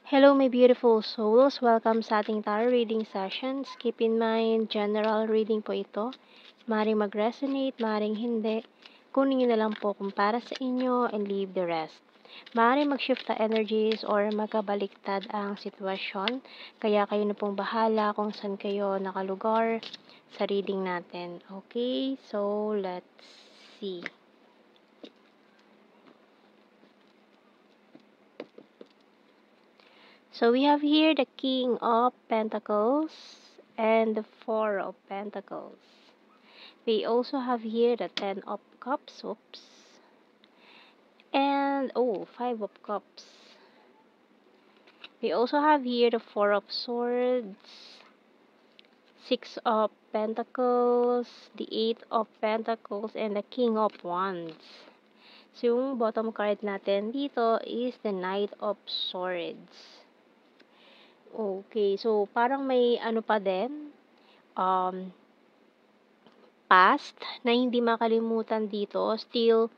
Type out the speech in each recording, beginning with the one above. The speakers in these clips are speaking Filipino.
Hello, my beautiful souls. Welcome sa ating tarot reading sessions. Keep in mind, general reading po ito. Maring mag-resonate, maring hindi. Kunin nyo na lang po kung para sa inyo and leave the rest. Maring mag-shift na energies or magkabaliktad ang sitwasyon. Kaya kayo na pong bahala kung saan kayo nakalugar sa reading natin. Okay, so let's see. So we have here the King of Pentacles and the Four of Pentacles. We also have here the Ten of Cups, and Five of Cups. We also have here the Four of Swords, Six of Pentacles, the Eight of Pentacles, and the King of Wands. So yung bottom card natin dito is the Knight of Swords. Okay, so parang may ano pa din, past na hindi makalimutan dito, still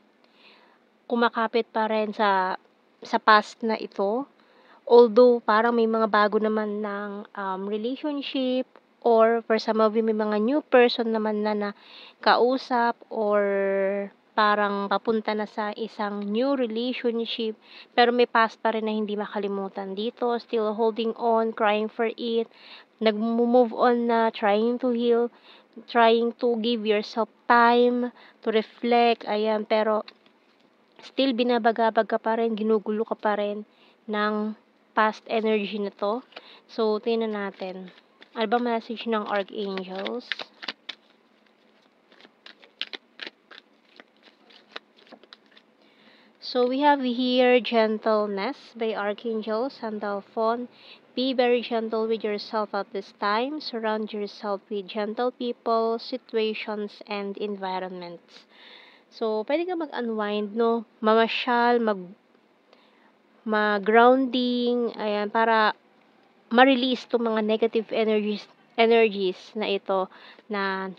kumakapit pa rin sa past na ito. Although parang may mga bago naman ng relationship, or for some of you may mga new person naman na kausap, or parang papunta na sa isang new relationship, pero may past pa rin na hindi makalimutan dito, still holding on, crying for it, nag-move on na, trying to heal, trying to give yourself time to reflect, ayan, pero still binabagabag ka pa rin, ginugulo ka pa rin ng past energy na to. So, tingnan natin. Ano ba message ng Archangels? So, we have here gentleness by Archangel Sandalphon. Be very gentle with yourself at this time. Surround yourself with gentle people, situations, and environments. So, pwede ka mag-unwind, no? Mamasyal, mag-grounding, ayan, para ma-release itong mga negative energies na ito na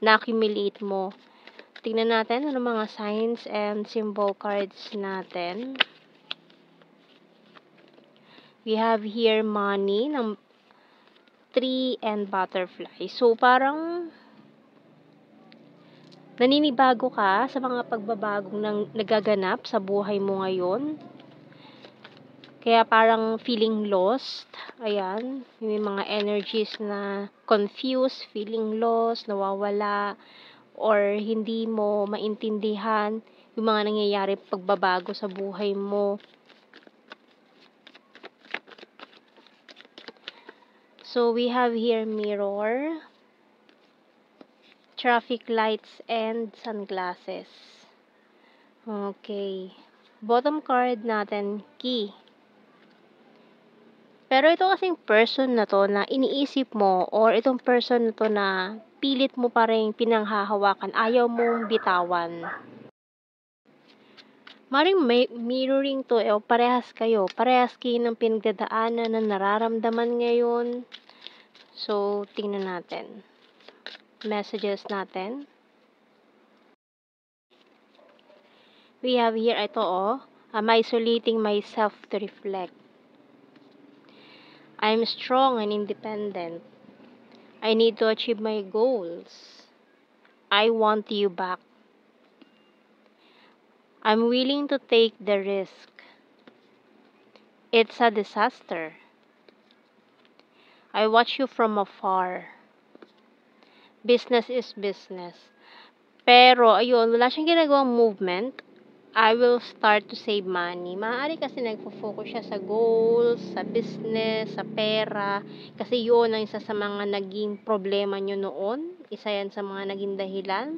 na-accumulate mo. Tingnan natin ano mga signs and symbol cards natin. We have here money, ng tree and butterfly. So, parang naninibago ka sa mga pagbabagong nagaganap sa buhay mo ngayon. Kaya parang feeling lost. Ayan, may mga energies na confused, feeling lost, nawawala, or hindi mo maintindihan yung mga nangyayari pagbabago sa buhay mo. So, we have here mirror, traffic lights, and sunglasses. Okay. Bottom card natin, key. Pero ito kasing person na to na iniisip mo, or itong person na to na pilit mo pa rin pinanghahawakan, ayaw mong bitawan. Maring may mirroring to, parehas kayo ng pinagdadaanan na nararamdaman ngayon. So, tingnan natin. Messages natin. We have here, I'm isolating myself to reflect. I'm strong and independent. I need to achieve my goals. I want you back. I'm willing to take the risk. It's a disaster. I watch you from afar. Business is business. Pero, ayun, wala siyang ginagawang movement. I will start to save money. Maaari kasi nagfo-focus siya sa goals, sa business, sa pera. Kasi yun ang isa sa mga naging problema nyo noon. Isa yan sa mga naging dahilan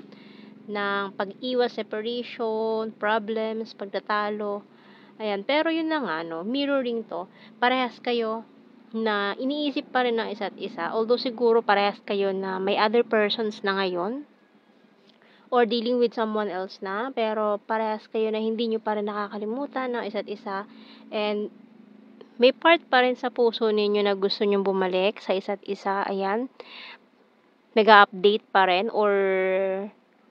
ng pag-iwas, separation, problems, pagtatalo. Ayan, pero yun na nga, no, mirroring to. Parehas kayo na iniisip pa rin ng isa't isa. Although siguro parehas kayo na may other persons na ngayon, or dealing with someone else na, pero parehas kayo na hindi nyo pa rin nakakalimutan ng isa't isa, and may part pa rin sa puso ninyo na gusto nyo bumalik sa isa't isa. Ayan, nag-update pa rin, or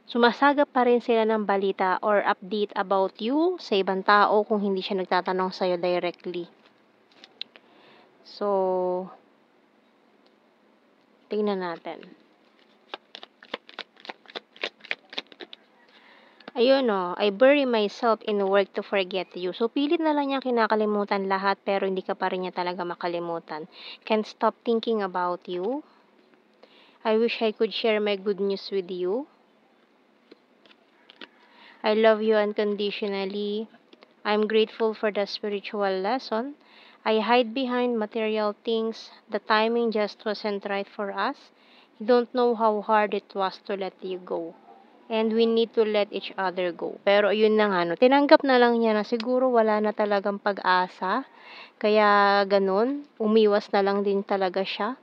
sumasagap pa rin sila ng balita or update about you sa ibang tao kung hindi siya nagtatanong sa'yo directly. So, tingnan natin. Ayun o, I bury myself in work to forget you. So, pilit na lang niya kinakalimutan lahat pero hindi ka pa rin niya talaga makalimutan. Can't stop thinking about you. I wish I could share my good news with you. I love you unconditionally. I'm grateful for the spiritual lesson. I hide behind material things. The timing just wasn't right for us. You don't know how hard it was to let you go. And we need to let each other go. Pero yun na nga, no, tinanggap na lang niya na siguro wala na talagang pag-asa. Kaya ganun, umiwas na lang din talaga siya.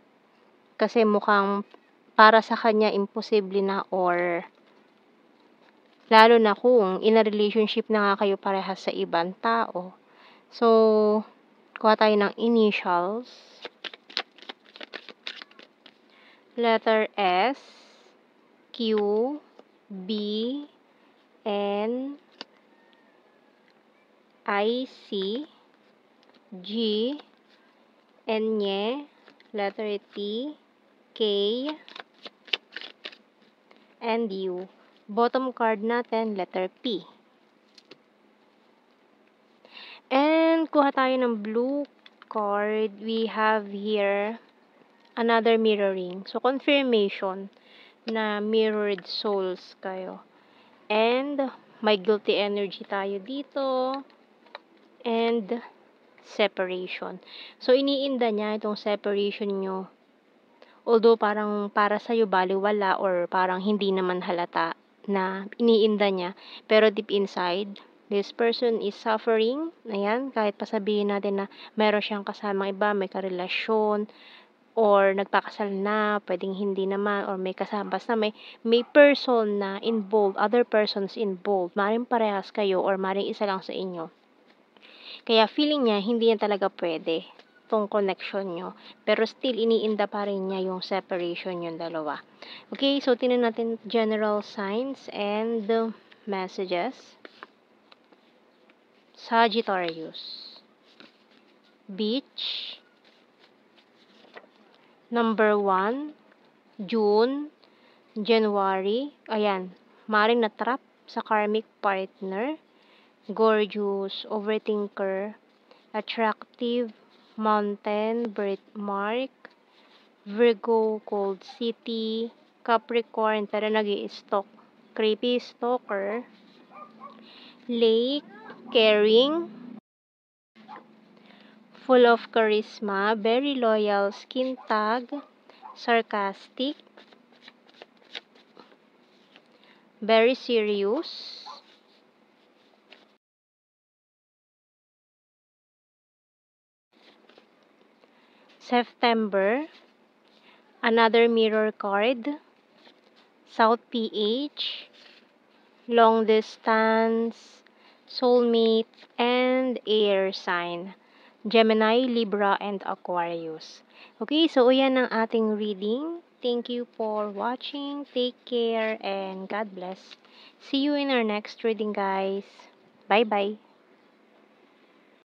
Kasi mukhang para sa kanya imposible na, or lalo na kung in a relationship na nga kayo parehas sa ibang tao. So, kuha tayo ng initials. Letter S, Q, B, N, I, C, G, N, letter T, K, and U. Bottom card natin, letter P. And kuha tayo ng blue card. We have here another mirroring. So, confirmation na mirrored souls kayo. And may guilty energy tayo dito. And separation. So, iniinda niya itong separation nyo. Although parang para sa'yo baliwala or parang hindi naman halata na iniinda niya. Pero deep inside, this person is suffering. Ayan, kahit pasabihin natin na meron siyang kasamang iba, may karelasyon, or nagpakasal na, pwedeng hindi naman, or may kasama, basta may person na involved, other persons involved, maring parehas kayo, or maring isa lang sa inyo. Kaya feeling niya, hindi niya talaga pwede tong connection nyo. Pero still, iniinda pa rin niya yung separation yung dalawa. Okay, so tingnan natin general signs and messages. Sagittarius. Beach. Number 1, June, January. Ayan, maring na-trap sa karmic partner. Gorgeous, overthinker, attractive, mountain, birthmark, Virgo, cold city, Capricorn, pero nag-i-stalk, creepy stalker, lake, caring, full of charisma, very loyal, skin tag, sarcastic, very serious, September, another mirror card, South PH, long distance, soulmate, and air sign, Gemini, Libra, and Aquarius. Okay, so yan ang ating reading. Thank you for watching. Take care and God bless. See you in our next reading, guys. Bye-bye.